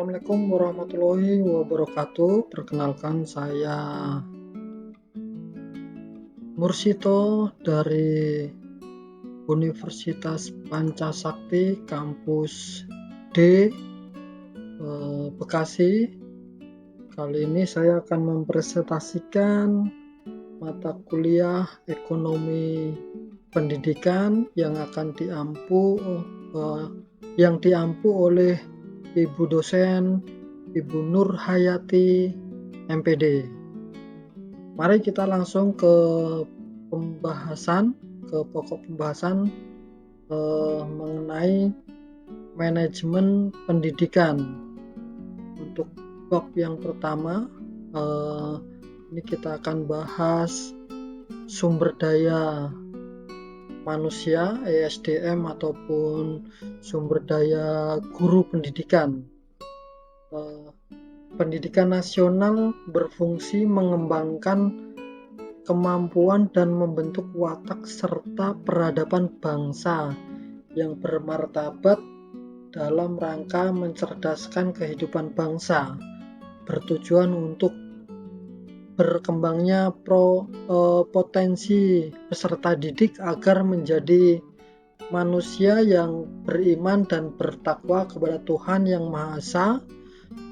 Assalamualaikum warahmatullahi wabarakatuh. Perkenalkan, saya Mursito dari Universitas Pancasakti Kampus D, Bekasi. Kali ini saya akan mempresentasikan mata kuliah Ekonomi Pendidikan yang akan diampu oleh Ibu dosen Ibu Nur Hayati MPD. Mari kita langsung ke pokok pembahasan mengenai manajemen pendidikan. Untuk bab yang pertama, ini kita akan bahas sumber daya manusia, ESDM, ataupun sumber daya guru pendidikan. Pendidikan nasional berfungsi mengembangkan kemampuan dan membentuk watak serta peradaban bangsa yang bermartabat dalam rangka mencerdaskan kehidupan bangsa, bertujuan untuk berkembangnya potensi peserta didik agar menjadi manusia yang beriman dan bertakwa kepada Tuhan Yang Maha Esa,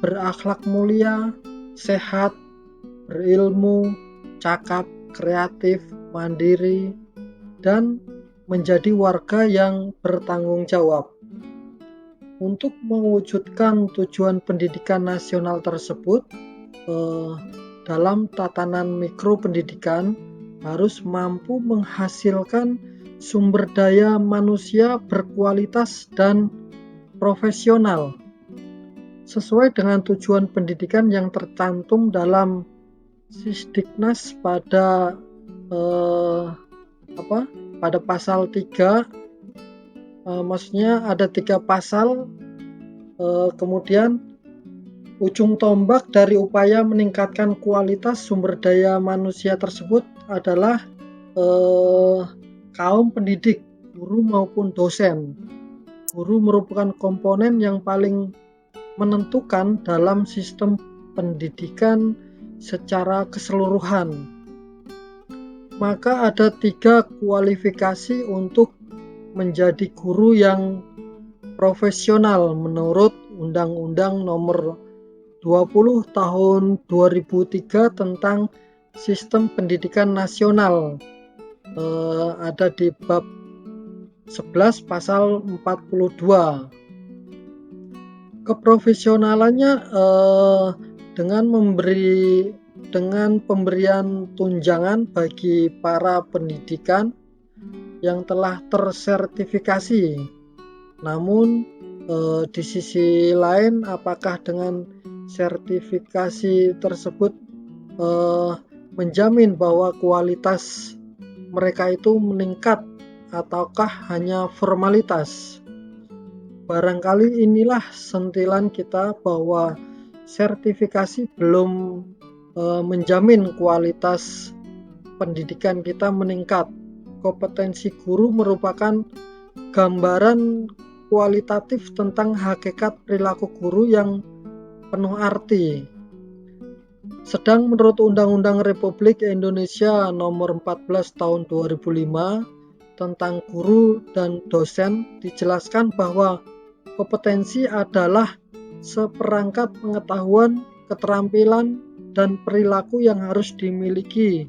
berakhlak mulia, sehat, berilmu, cakap, kreatif, mandiri, dan menjadi warga yang bertanggung jawab. Untuk mewujudkan tujuan pendidikan nasional tersebut, dalam tatanan mikro pendidikan harus mampu menghasilkan sumber daya manusia berkualitas dan profesional sesuai dengan tujuan pendidikan yang tercantum dalam Sisdiknas pada pasal 3. Maksudnya ada 3 pasal, kemudian ujung tombak dari upaya meningkatkan kualitas sumber daya manusia tersebut adalah kaum pendidik, guru maupun dosen. Guru merupakan komponen yang paling menentukan dalam sistem pendidikan secara keseluruhan. Maka ada 3 kualifikasi untuk menjadi guru yang profesional menurut Undang-Undang Nomor 20 Tahun 2003 tentang Sistem Pendidikan Nasional. Ada di bab 11 pasal 42. Keprofesionalannya dengan pemberian tunjangan bagi para pendidikan yang telah tersertifikasi. Namun di sisi lain, apakah dengan sertifikasi tersebut menjamin bahwa kualitas mereka itu meningkat ataukah hanya formalitas? Barangkali inilah sentilan kita bahwa sertifikasi belum menjamin kualitas pendidikan kita meningkat. Kompetensi guru merupakan gambaran kualitatif tentang hakikat perilaku guru yang penuh arti. Sedang menurut Undang-Undang Republik Indonesia Nomor 14 Tahun 2005 tentang guru dan dosen dijelaskan bahwa kompetensi adalah seperangkat pengetahuan, keterampilan, dan perilaku yang harus dimiliki,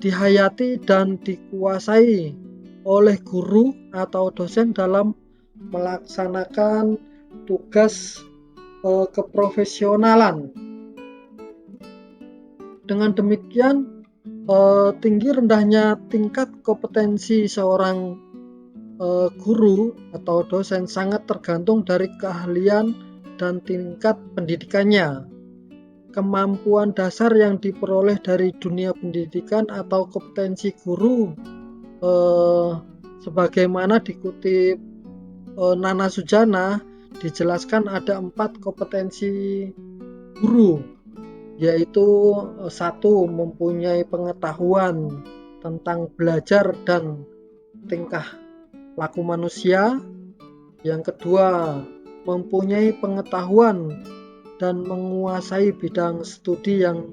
dihayati, dan dikuasai oleh guru atau dosen dalam melaksanakan tugas keprofesionalan. Dengan demikian, tinggi rendahnya tingkat kompetensi seorang guru atau dosen sangat tergantung dari keahlian dan tingkat pendidikannya. Kemampuan dasar yang diperoleh dari dunia pendidikan atau kompetensi guru sebagaimana dikutip Nana Sujana, dijelaskan ada 4 kompetensi guru, yaitu 1. Mempunyai pengetahuan tentang belajar dan tingkah laku manusia. Yang kedua, mempunyai pengetahuan dan menguasai bidang studi yang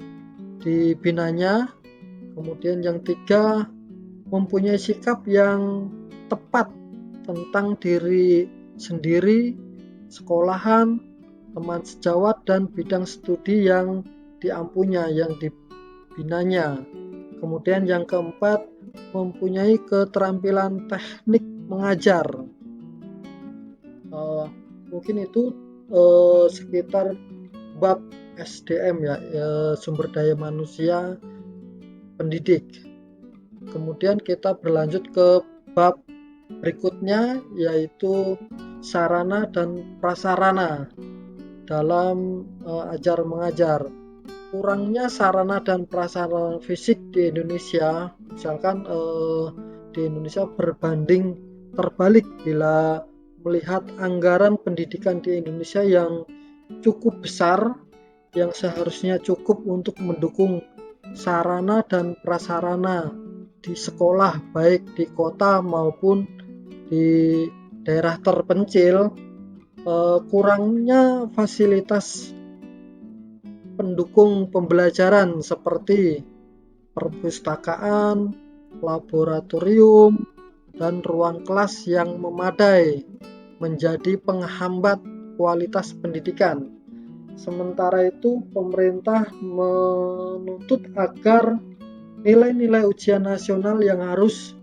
dibinanya. Kemudian yang tiga, mempunyai sikap yang tepat tentang diri sendiri, sekolahan, teman sejawat, dan bidang studi yang yang dibinanya. Kemudian yang keempat, mempunyai keterampilan teknik mengajar. Mungkin itu sekitar bab SDM ya, sumber daya manusia pendidik. Kemudian kita berlanjut ke bab berikutnya, yaitu sarana dan prasarana dalam ajar mengajar. Kurangnya sarana dan prasarana fisik di Indonesia, misalkan di Indonesia berbanding terbalik bila melihat anggaran pendidikan di Indonesia yang cukup besar, yang seharusnya cukup untuk mendukung sarana dan prasarana di sekolah, baik di kota maupun di daerah terpencil. Kurangnya fasilitas pendukung pembelajaran seperti perpustakaan, laboratorium, dan ruang kelas yang memadai menjadi penghambat kualitas pendidikan. Sementara itu, pemerintah menuntut agar nilai-nilai ujian nasional yang harus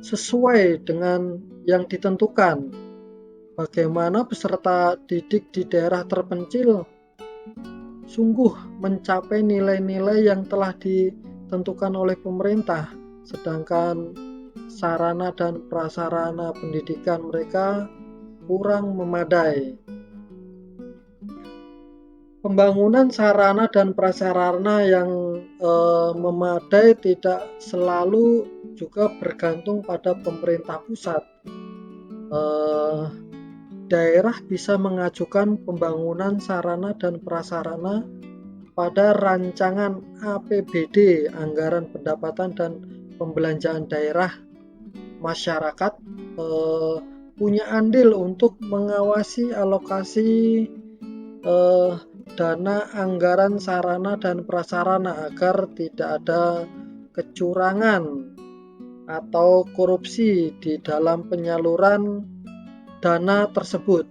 sesuai dengan yang ditentukan. Bagaimana peserta didik di daerah terpencil sungguh mencapai nilai-nilai yang telah ditentukan oleh pemerintah, sedangkan sarana dan prasarana pendidikan mereka kurang memadai. Pembangunan sarana dan prasarana yang memadai tidak selalu juga bergantung pada pemerintah pusat. Daerah bisa mengajukan pembangunan sarana dan prasarana pada rancangan APBD, anggaran pendapatan dan pembelanjaan daerah. Masyarakat punya andil untuk mengawasi alokasi dana anggaran sarana dan prasarana agar tidak ada kecurangan atau korupsi di dalam penyaluran dana tersebut.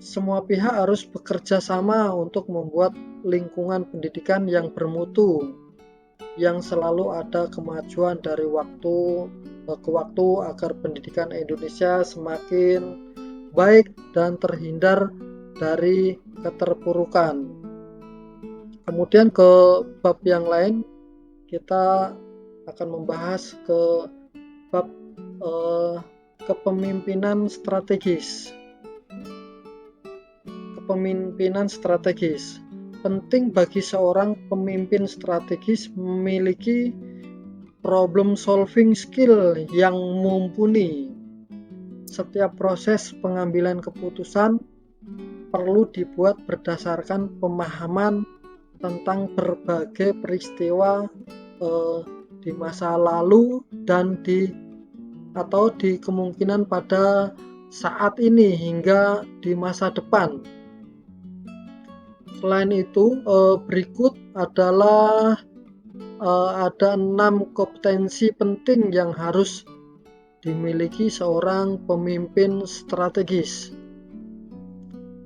Semua pihak harus bekerja sama untuk membuat lingkungan pendidikan yang bermutu, yang selalu ada kemajuan dari waktu ke waktu agar pendidikan Indonesia semakin baik dan terhindar dari keterpurukan. Kemudian ke bab yang lain, kita akan membahas ke bab kepemimpinan strategis. Kepemimpinan strategis. Penting bagi seorang pemimpin strategis memiliki problem solving skill yang mumpuni. Setiap proses pengambilan keputusan perlu dibuat berdasarkan pemahaman tentang berbagai peristiwa di masa lalu dan di kemungkinan pada saat ini hingga di masa depan. Selain itu, berikut adalah ada 6 kompetensi penting yang harus dimiliki seorang pemimpin strategis.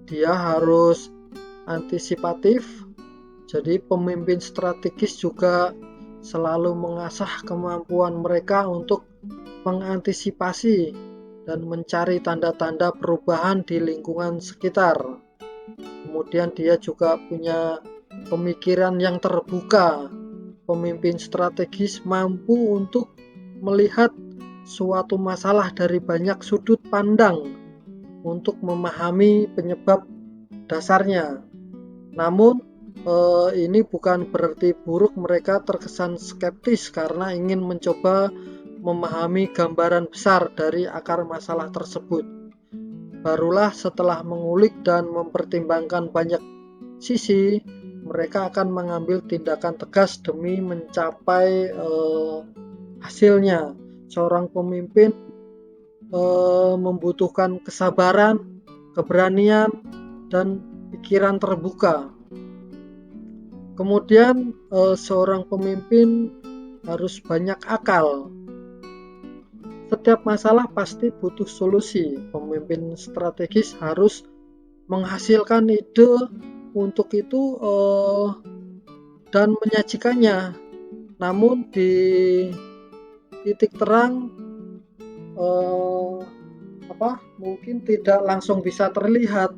Dia harus antisipatif, jadi pemimpin strategis juga selalu mengasah kemampuan mereka untuk mengantisipasi dan mencari tanda-tanda perubahan di lingkungan sekitar. Kemudian dia juga punya pemikiran yang terbuka. Pemimpin strategis mampu untuk melihat suatu masalah dari banyak sudut pandang untuk memahami penyebab dasarnya. Namun ini bukan berarti buruk mereka terkesan skeptis karena ingin mencoba memahami gambaran besar dari akar masalah tersebut. Barulah setelah mengulik dan mempertimbangkan banyak sisi, mereka akan mengambil tindakan tegas demi mencapai hasilnya. Seorang pemimpin membutuhkan kesabaran, keberanian, dan pikiran terbuka. Kemudian seorang pemimpin harus banyak akal. Setiap masalah pasti butuh solusi. Pemimpin strategis harus menghasilkan ide untuk itu dan menyajikannya. Namun di titik terang mungkin tidak langsung bisa terlihat.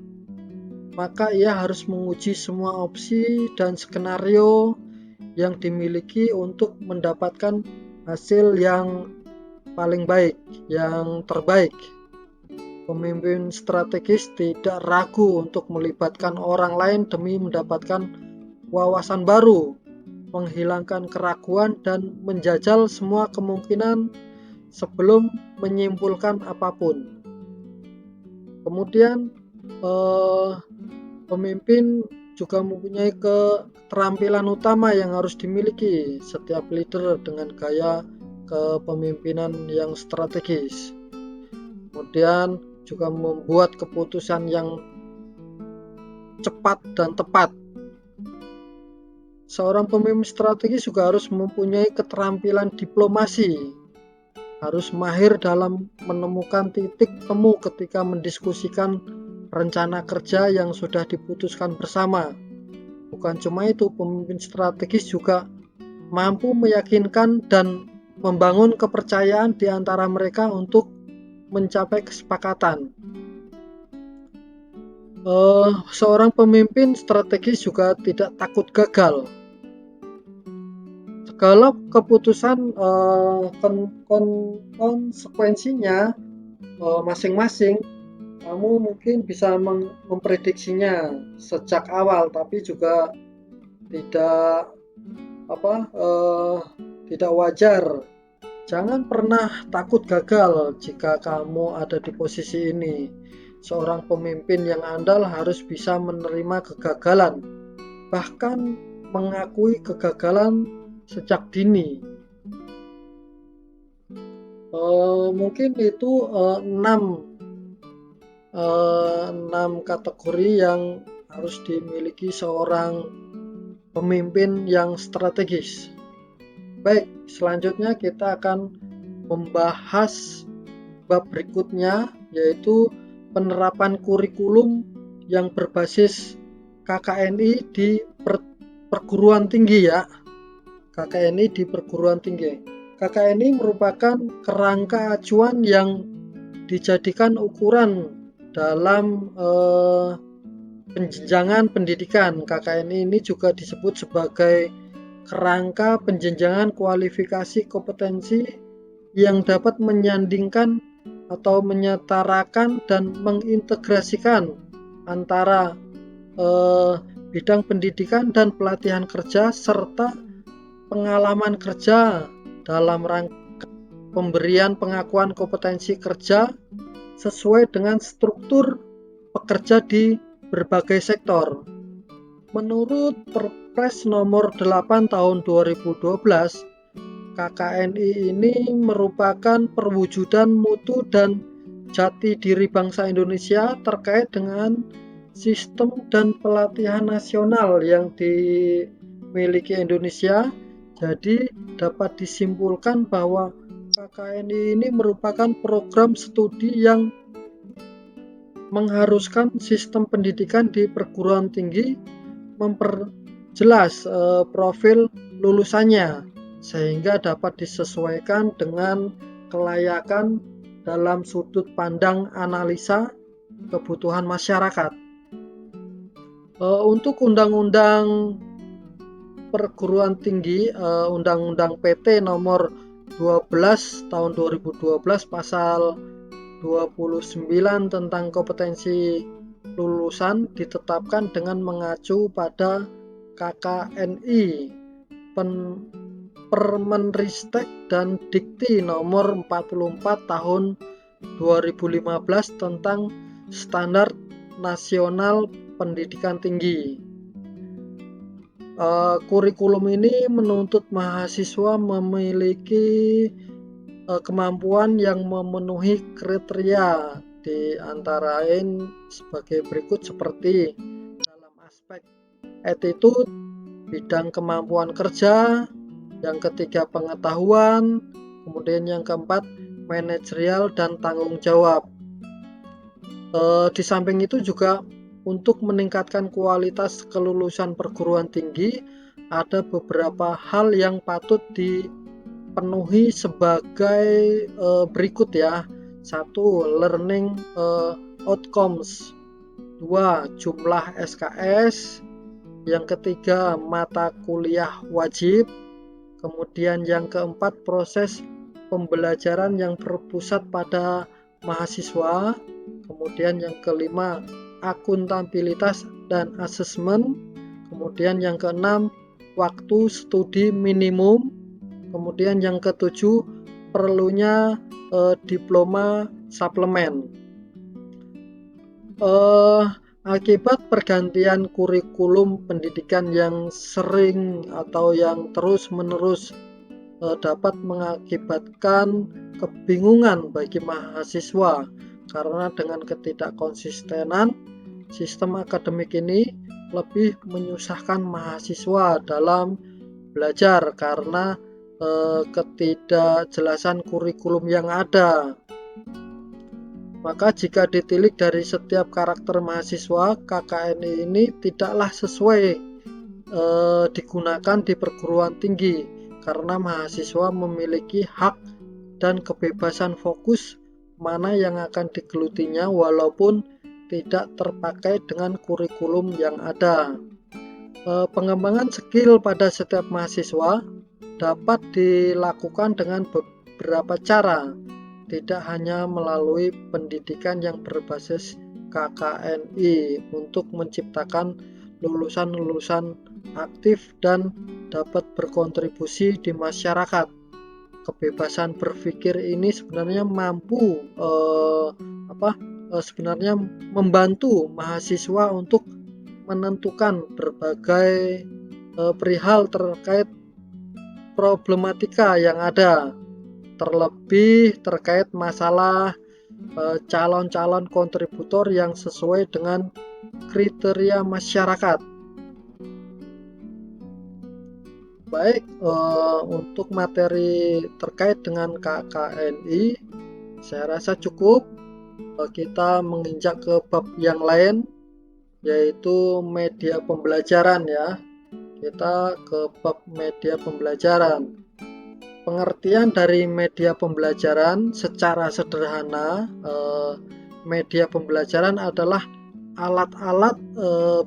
Maka ia harus menguji semua opsi dan skenario yang dimiliki untuk mendapatkan hasil yang paling baik, yang terbaik. Pemimpin strategis tidak ragu untuk melibatkan orang lain demi mendapatkan wawasan baru, menghilangkan keraguan, dan menjajal semua kemungkinan sebelum menyimpulkan apapun. Kemudian pemimpin juga mempunyai keterampilan utama yang harus dimiliki setiap leader dengan gaya kepemimpinan yang strategis. Kemudian juga membuat keputusan yang cepat dan tepat. Seorang pemimpin strategis juga harus mempunyai keterampilan diplomasi, harus mahir dalam menemukan titik temu ketika mendiskusikan rencana kerja yang sudah diputuskan bersama. Bukan cuma itu, pemimpin strategis juga mampu meyakinkan dan membangun kepercayaan di antara mereka untuk mencapai kesepakatan. Seorang pemimpin strategis juga tidak takut gagal. Segala keputusan konsekuensinya masing-masing. Kamu mungkin bisa memprediksinya sejak awal, tapi juga tidak wajar. Jangan pernah takut gagal jika kamu ada di posisi ini. Seorang pemimpin yang andal harus bisa menerima kegagalan, bahkan mengakui kegagalan sejak dini. Mungkin itu 6 kategori yang harus dimiliki seorang pemimpin yang strategis. Baik, selanjutnya kita akan membahas bab berikutnya, yaitu penerapan kurikulum yang berbasis KKNI di perguruan tinggi ya. KKNI di perguruan tinggi. KKNI merupakan kerangka acuan yang dijadikan ukuran dalam penjenjangan pendidikan. KKNI ini juga disebut sebagai kerangka penjenjangan kualifikasi kompetensi yang dapat menyandingkan atau menyetarakan dan mengintegrasikan antara bidang pendidikan dan pelatihan kerja serta pengalaman kerja dalam rangka pemberian pengakuan kompetensi kerja sesuai dengan struktur pekerja di berbagai sektor. Menurut Perpres nomor 8 tahun 2012, KKNI ini merupakan perwujudan mutu dan jati diri bangsa Indonesia terkait dengan sistem dan pelatihan nasional yang dimiliki Indonesia. Jadi dapat disimpulkan bahwa KKNI ini merupakan program studi yang mengharuskan sistem pendidikan di perguruan tinggi memperjelas profil lulusannya sehingga dapat disesuaikan dengan kelayakan dalam sudut pandang analisa kebutuhan masyarakat. Untuk undang-undang perguruan tinggi, undang-undang PT nomor 12 tahun 2012 pasal 29 tentang kompetensi lulusan ditetapkan dengan mengacu pada KKNI, Permenristek dan Dikti nomor 44 tahun 2015 tentang Standar Nasional Pendidikan Tinggi. Kurikulum ini menuntut mahasiswa memiliki kemampuan yang memenuhi kriteria di antara lain sebagai berikut, seperti dalam aspek attitude, bidang kemampuan kerja, yang ketiga pengetahuan, kemudian yang keempat manajerial dan tanggung jawab. Di samping itu juga untuk meningkatkan kualitas kelulusan perguruan tinggi, ada beberapa hal yang patut dipenuhi sebagai berikut ya. 1. Learning outcomes. 2. Jumlah SKS. Yang ketiga, mata kuliah wajib. Kemudian yang keempat, proses pembelajaran yang berpusat pada mahasiswa. Kemudian yang kelima, akuntabilitas dan asesmen. Kemudian yang keenam, waktu studi minimum. Kemudian yang ketujuh, perlunya diploma suplemen. Akibat pergantian kurikulum pendidikan yang sering atau yang terus-menerus dapat mengakibatkan kebingungan bagi mahasiswa, karena dengan ketidakkonsistenan sistem akademik ini lebih menyusahkan mahasiswa dalam belajar karena ketidakjelasan kurikulum yang ada. Maka jika ditilik dari setiap karakter mahasiswa, KKNI ini tidaklah sesuai digunakan di perguruan tinggi, karena mahasiswa memiliki hak dan kebebasan fokus mana yang akan digelutinya walaupun tidak terpakai dengan kurikulum yang ada. Pengembangan skill pada setiap mahasiswa dapat dilakukan dengan beberapa cara, tidak hanya melalui pendidikan yang berbasis KKNI untuk menciptakan lulusan-lulusan aktif dan dapat berkontribusi di masyarakat. Kebebasan berpikir ini sebenarnya mampu sebenarnya membantu mahasiswa untuk menentukan berbagai perihal terkait problematika yang ada, terlebih terkait masalah calon-calon kontributor yang sesuai dengan kriteria masyarakat. Baik, untuk materi terkait dengan KKNI saya rasa cukup. Kita menginjak ke bab yang lain, yaitu media pembelajaran ya. Kita ke bab media pembelajaran. Pengertian dari media pembelajaran secara sederhana, media pembelajaran adalah alat-alat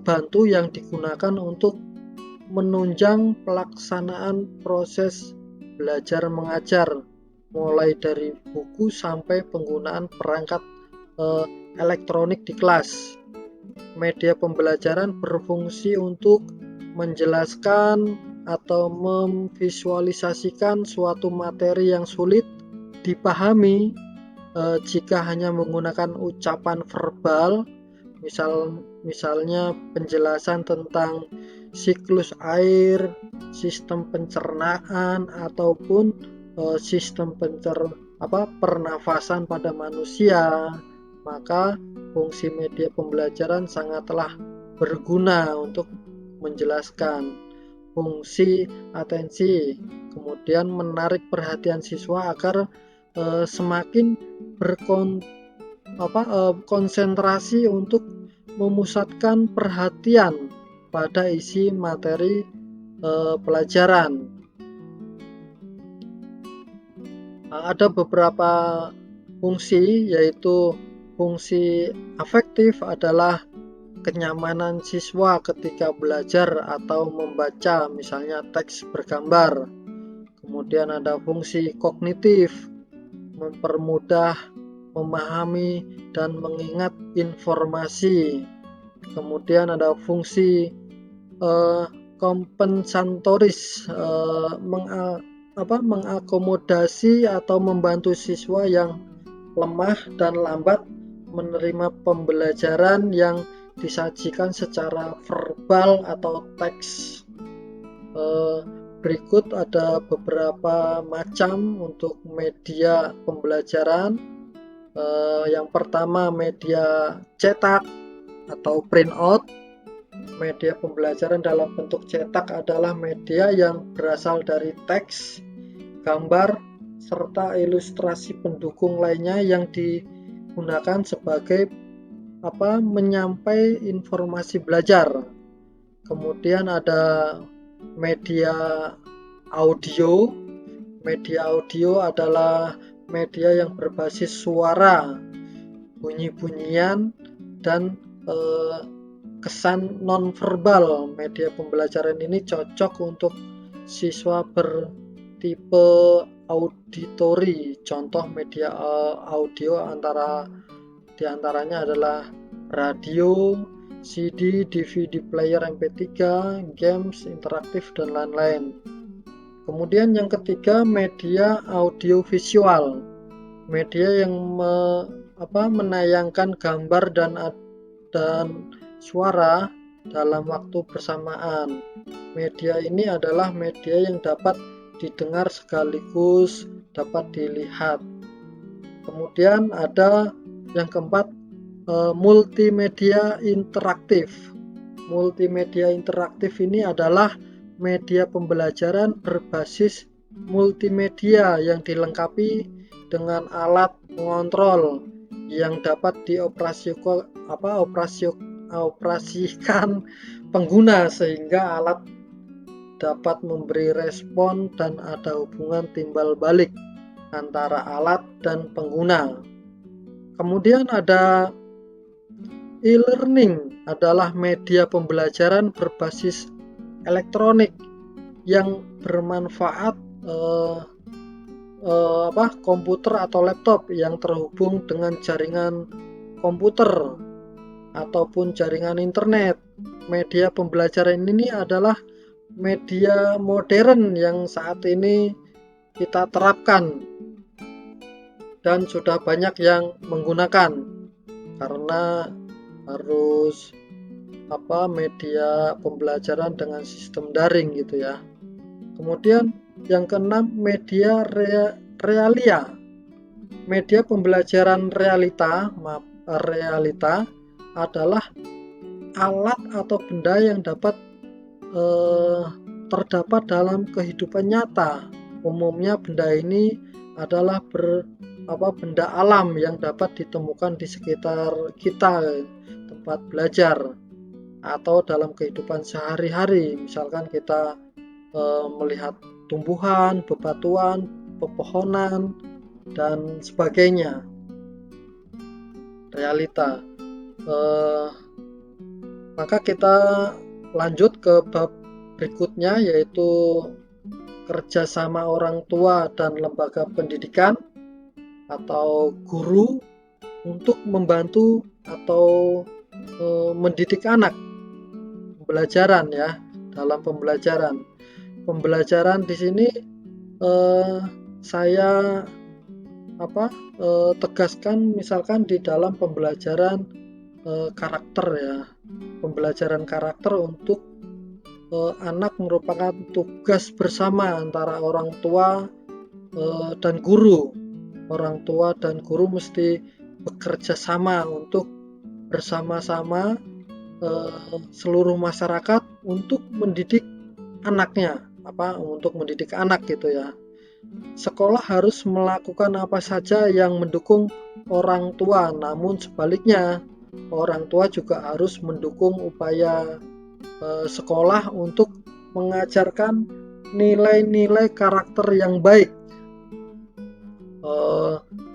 bantu yang digunakan untuk menunjang pelaksanaan proses belajar mengajar, mulai dari buku sampai penggunaan perangkat elektronik di kelas. Media pembelajaran berfungsi untuk menjelaskan atau memvisualisasikan suatu materi yang sulit dipahami jika hanya menggunakan ucapan verbal, misalnya penjelasan tentang siklus air, sistem pencernaan, ataupun sistem pernafasan pada manusia. Maka fungsi media pembelajaran sangatlah berguna untuk menjelaskan fungsi atensi, kemudian menarik perhatian siswa agar semakin konsentrasi untuk memusatkan perhatian pada isi materi pelajaran. Ada beberapa fungsi, yaitu fungsi afektif adalah kenyamanan siswa ketika belajar atau membaca, misalnya teks bergambar. Kemudian ada fungsi kognitif, mempermudah memahami dan mengingat informasi. Kemudian ada fungsi kompensatoris, mengakomodasi atau membantu siswa yang lemah dan lambat menerima pembelajaran yang disajikan secara verbal atau teks. Berikut ada beberapa macam untuk media pembelajaran. Yang pertama media cetak atau printout. Media pembelajaran dalam bentuk cetak adalah media yang berasal dari teks, gambar, serta ilustrasi pendukung lainnya yang digunakan sebagai menyampai informasi belajar. Kemudian ada media audio. Media audio adalah media yang berbasis suara, bunyi-bunyian, dan kesan nonverbal. Media pembelajaran ini cocok untuk siswa bertipe auditori. Contoh media audio diantaranya adalah radio, CD, DVD player MP3, games interaktif, dan lain-lain. Kemudian yang ketiga, media audiovisual. Media yang menayangkan gambar dan suara dalam waktu bersamaan. Media ini adalah media yang dapat didengar sekaligus dapat dilihat. Kemudian ada yang keempat, multimedia interaktif. Multimedia interaktif ini adalah media pembelajaran berbasis multimedia yang dilengkapi dengan alat pengontrol yang dapat dioperasikan pengguna, sehingga alat dapat memberi respon dan ada hubungan timbal balik antara alat dan pengguna. Kemudian ada e-learning, adalah media pembelajaran berbasis elektronik yang bermanfaat komputer atau laptop yang terhubung dengan jaringan komputer ataupun jaringan internet. Media pembelajaran ini adalah media modern yang saat ini kita terapkan dan sudah banyak yang menggunakan karena harus media pembelajaran dengan sistem daring gitu ya. Kemudian yang keenam, media realia. Media pembelajaran realita adalah alat atau benda yang dapat terdapat dalam kehidupan nyata. Umumnya benda ini adalah benda alam yang dapat ditemukan di sekitar kita, tempat belajar, atau dalam kehidupan sehari-hari. Misalkan kita melihat tumbuhan, bebatuan, pepohonan, dan sebagainya. Realita. Maka kita lanjut ke bab berikutnya, yaitu kerjasama orang tua dan lembaga pendidikan atau guru untuk membantu atau mendidik anak pembelajaran ya. Dalam pembelajaran di sini saya tegaskan, misalkan di dalam pembelajaran karakter ya. Pembelajaran karakter untuk anak merupakan tugas bersama antara orang tua dan guru. Orang tua dan guru mesti bekerja sama untuk bersama-sama seluruh masyarakat untuk mendidik anaknya, untuk mendidik anak gitu ya. Sekolah harus melakukan apa saja yang mendukung orang tua, namun sebaliknya orang tua juga harus mendukung upaya sekolah untuk mengajarkan nilai-nilai karakter yang baik.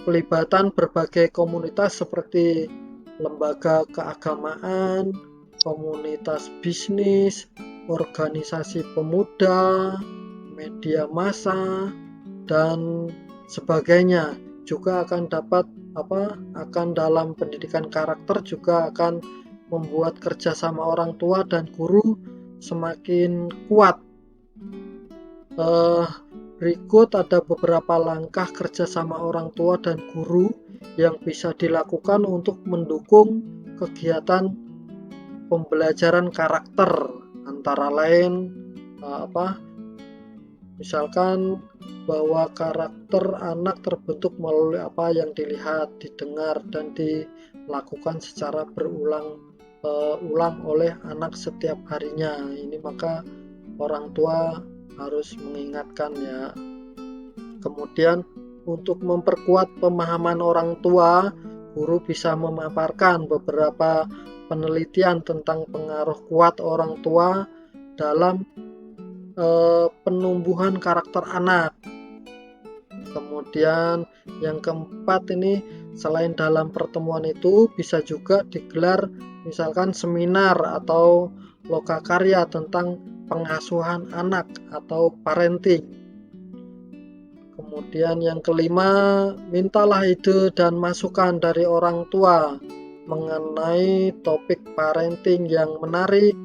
Pelibatan berbagai komunitas seperti lembaga keagamaan, komunitas bisnis, organisasi pemuda, media massa, dan sebagainya juga akan dalam pendidikan karakter juga akan membuat kerjasama orang tua dan guru semakin kuat. Berikut ada beberapa langkah kerjasama orang tua dan guru yang bisa dilakukan untuk mendukung kegiatan pembelajaran karakter, antara lain Misalkan bahwa karakter anak terbentuk melalui apa yang dilihat, didengar, dan dilakukan secara berulang oleh anak setiap harinya. Ini maka orang tua harus mengingatkan ya. Kemudian untuk memperkuat pemahaman orang tua, guru bisa memaparkan beberapa penelitian tentang pengaruh kuat orang tua dalam penumbuhan karakter anak. Kemudian yang keempat ini, selain dalam pertemuan itu bisa juga digelar misalkan seminar atau lokakarya tentang pengasuhan anak atau parenting. Kemudian yang kelima, mintalah ide dan masukan dari orang tua mengenai topik parenting yang menarik.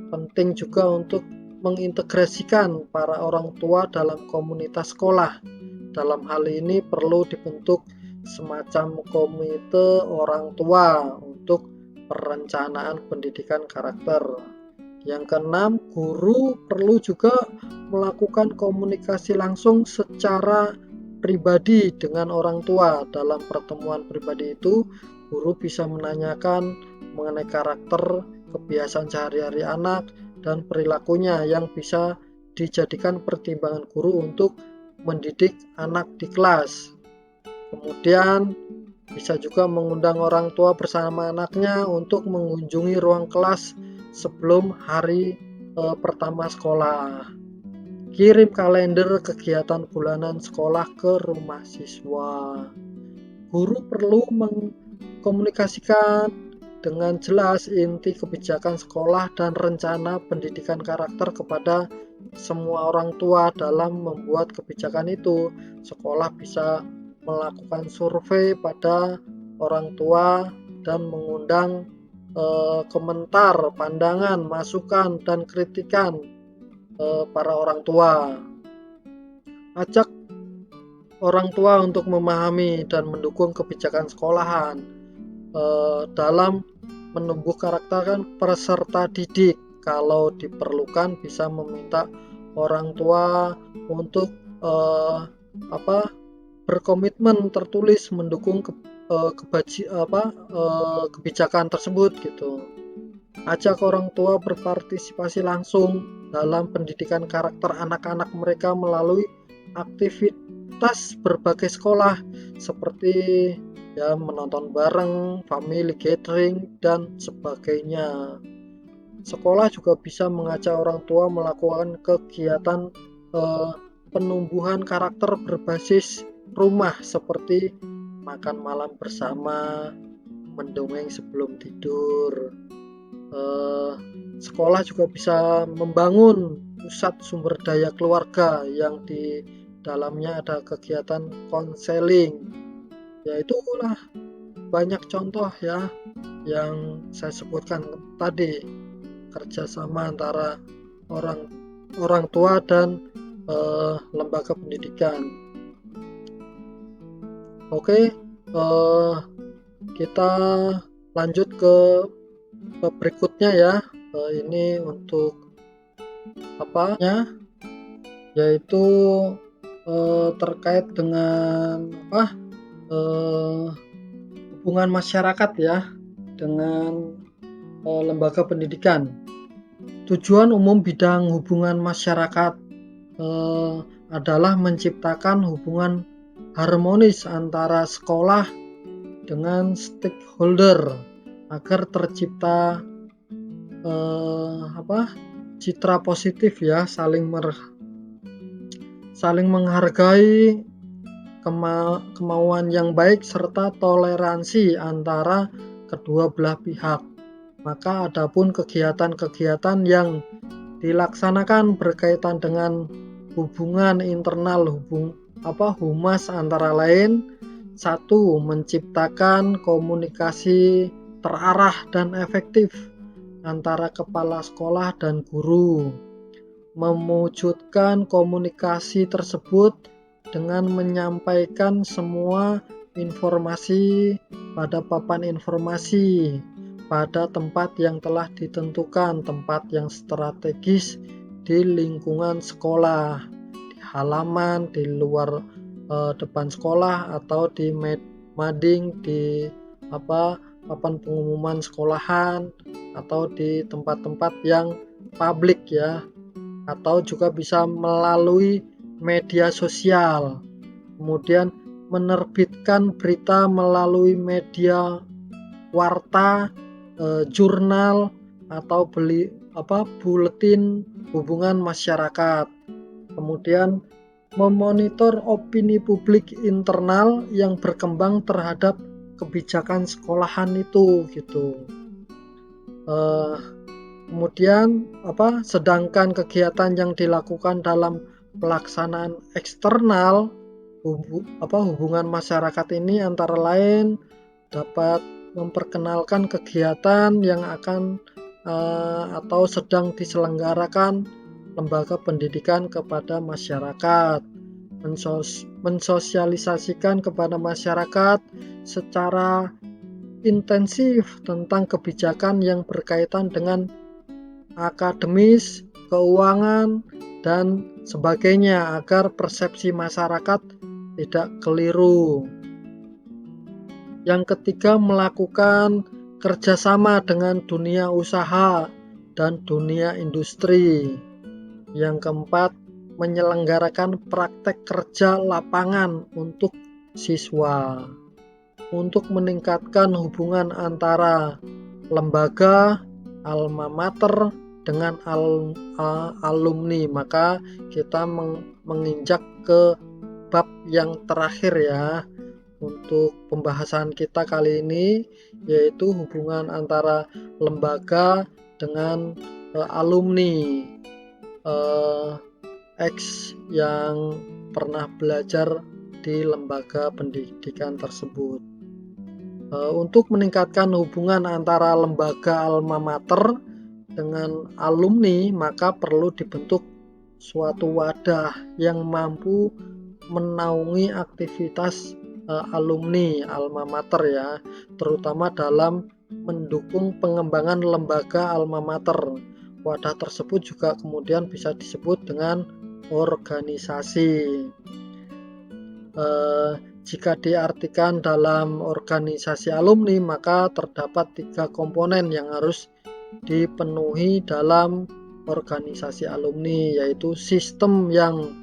Penting juga untuk mengintegrasikan para orang tua dalam komunitas sekolah. Dalam hal ini perlu dibentuk semacam komite orang tua untuk perencanaan pendidikan karakter. Yang keenam, guru perlu juga melakukan komunikasi langsung secara pribadi dengan orang tua. Dalam pertemuan pribadi itu, guru bisa menanyakan mengenai karakter, kebiasaan sehari-hari anak, dan perilakunya yang bisa dijadikan pertimbangan guru untuk mendidik anak di kelas. Kemudian bisa juga mengundang orang tua bersama anaknya untuk mengunjungi ruang kelas sebelum hari pertama sekolah. Kirim kalender kegiatan bulanan sekolah ke rumah siswa. Guru perlu mengkomunikasikan dengan jelas inti kebijakan sekolah dan rencana pendidikan karakter kepada semua orang tua. Dalam membuat kebijakan itu, sekolah bisa melakukan survei pada orang tua dan mengundang komentar, pandangan, masukan, dan kritikan para orang tua. Ajak orang tua untuk memahami dan mendukung kebijakan sekolahan. Dalam menumbuh karakter kan peserta didik, kalau diperlukan bisa meminta orang tua untuk berkomitmen tertulis mendukung kebijakan tersebut gitu. Ajak orang tua berpartisipasi langsung dalam pendidikan karakter anak-anak mereka melalui aktivitas berbagai sekolah seperti ya menonton bareng, family gathering, dan sebagainya. Sekolah juga bisa mengajak orang tua melakukan kegiatan penumbuhan karakter berbasis rumah seperti makan malam bersama, mendongeng sebelum tidur. Sekolah juga bisa membangun pusat sumber daya keluarga yang di dalamnya ada kegiatan konseling. Ya itulah banyak contoh ya yang saya sebutkan tadi, kerjasama antara orang tua dan lembaga pendidikan. Oke, kita lanjut ke berikutnya ya. Ini untuk apanya, yaitu terkait dengan hubungan masyarakat ya dengan lembaga pendidikan. Tujuan umum bidang hubungan masyarakat adalah menciptakan hubungan harmonis antara sekolah dengan stakeholder agar tercipta citra positif ya, saling menghargai, kemauan yang baik serta toleransi antara kedua belah pihak. Maka adapun kegiatan-kegiatan yang dilaksanakan berkaitan dengan hubungan internal humas antara lain: 1. Menciptakan komunikasi terarah dan efektif antara kepala sekolah dan guru. Mewujudkan komunikasi tersebut dengan menyampaikan semua informasi pada papan informasi pada tempat yang telah ditentukan, tempat yang strategis di lingkungan sekolah. halaman, di luar depan sekolah, atau di mading di papan pengumuman sekolahan, atau di tempat-tempat yang publik ya, atau juga bisa melalui media sosial. Kemudian menerbitkan berita melalui media warta, jurnal, atau buletin hubungan masyarakat. Kemudian memonitor opini publik internal yang berkembang terhadap kebijakan sekolahan itu gitu. Kemudian sedangkan kegiatan yang dilakukan dalam pelaksanaan eksternal hubungan masyarakat ini antara lain dapat memperkenalkan kegiatan yang akan atau sedang diselenggarakan lembaga pendidikan kepada masyarakat, mensosialisasikan kepada masyarakat secara intensif tentang kebijakan yang berkaitan dengan akademis, keuangan, dan sebagainya agar persepsi masyarakat tidak keliru. Yang ketiga, melakukan kerjasama dengan dunia usaha dan dunia industri. Yang keempat, menyelenggarakan praktek kerja lapangan untuk siswa. Untuk meningkatkan hubungan antara lembaga, alma mater, dengan alumni, maka kita menginjak ke bab yang terakhir ya untuk pembahasan kita kali ini, yaitu hubungan antara lembaga dengan alumni yang pernah belajar di lembaga pendidikan tersebut. Untuk meningkatkan hubungan antara lembaga alma mater dengan alumni, maka perlu dibentuk suatu wadah yang mampu menaungi aktivitas alumni alma mater ya, terutama dalam mendukung pengembangan lembaga alma mater. Wadah tersebut juga kemudian bisa disebut dengan organisasi. Jika diartikan dalam organisasi alumni, maka terdapat 3 komponen yang harus dipenuhi dalam organisasi alumni, yaitu sistem yang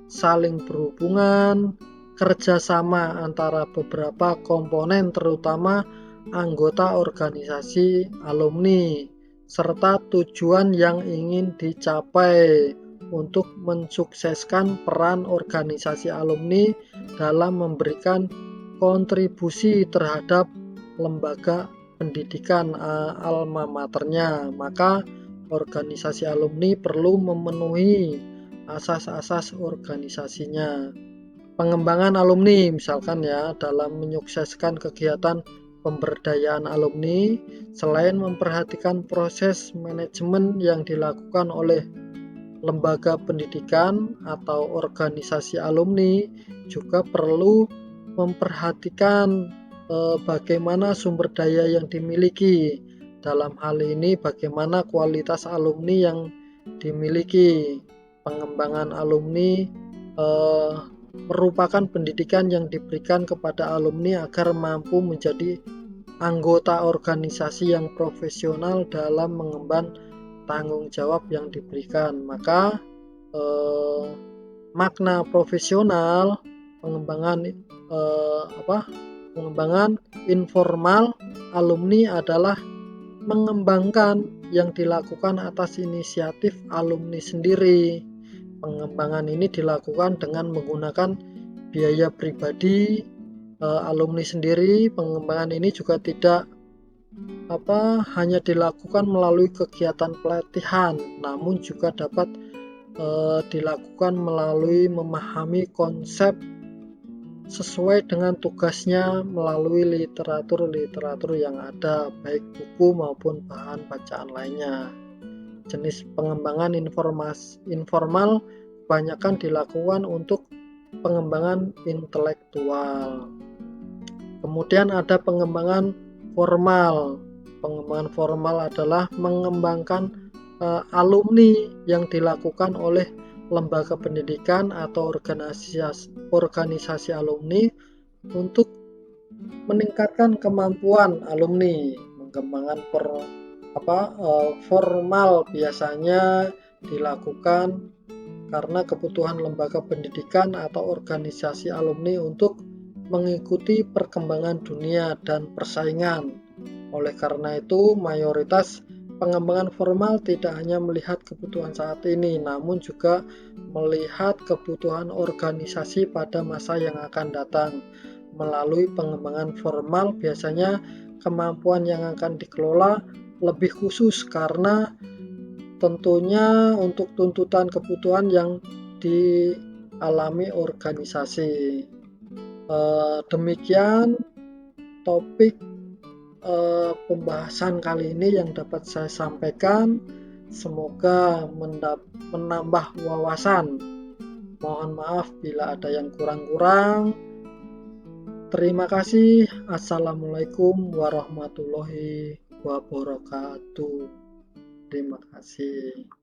saling berhubungan, kerjasama antara beberapa komponen terutama anggota organisasi alumni, serta tujuan yang ingin dicapai untuk mensukseskan peran organisasi alumni dalam memberikan kontribusi terhadap lembaga pendidikan alma maternya. Maka organisasi alumni perlu memenuhi asas-asas organisasinya. Pengembangan alumni misalkan ya, dalam menyukseskan kegiatan pemberdayaan alumni, selain memperhatikan proses manajemen yang dilakukan oleh lembaga pendidikan atau organisasi alumni, juga perlu memperhatikan bagaimana sumber daya yang dimiliki. Dalam hal ini bagaimana kualitas alumni yang dimiliki. Pengembangan alumni merupakan pendidikan yang diberikan kepada alumni agar mampu menjadi anggota organisasi yang profesional dalam mengemban tanggung jawab yang diberikan. Maka makna profesional pengembangan informal alumni adalah mengembangkan yang dilakukan atas inisiatif alumni sendiri. Pengembangan ini dilakukan dengan menggunakan biaya pribadi alumni sendiri. Pengembangan ini juga tidak hanya dilakukan melalui kegiatan pelatihan, namun juga dapat dilakukan melalui memahami konsep sesuai dengan tugasnya melalui literatur yang ada, baik buku maupun bahan bacaan lainnya. Jenis pengembangan informal kebanyakan dilakukan untuk pengembangan intelektual. Kemudian ada pengembangan formal. Pengembangan formal adalah mengembangkan alumni yang dilakukan oleh lembaga pendidikan atau organisasi alumni untuk meningkatkan kemampuan alumni. Mengembangkan formal biasanya dilakukan karena kebutuhan lembaga pendidikan atau organisasi alumni untuk mengikuti perkembangan dunia dan persaingan. Oleh karena itu, mayoritas pengembangan formal tidak hanya melihat kebutuhan saat ini, namun juga melihat kebutuhan organisasi pada masa yang akan datang. Melalui pengembangan formal, biasanya kemampuan yang akan dikelola lebih khusus karena tentunya untuk tuntutan kebutuhan yang dialami organisasi. Demikian topik pembahasan kali ini yang dapat saya sampaikan. Semoga menambah wawasan. Mohon maaf bila ada yang kurang-kurang. Terima kasih. Assalamualaikum warahmatullahi wabarakatuh. Terima kasih.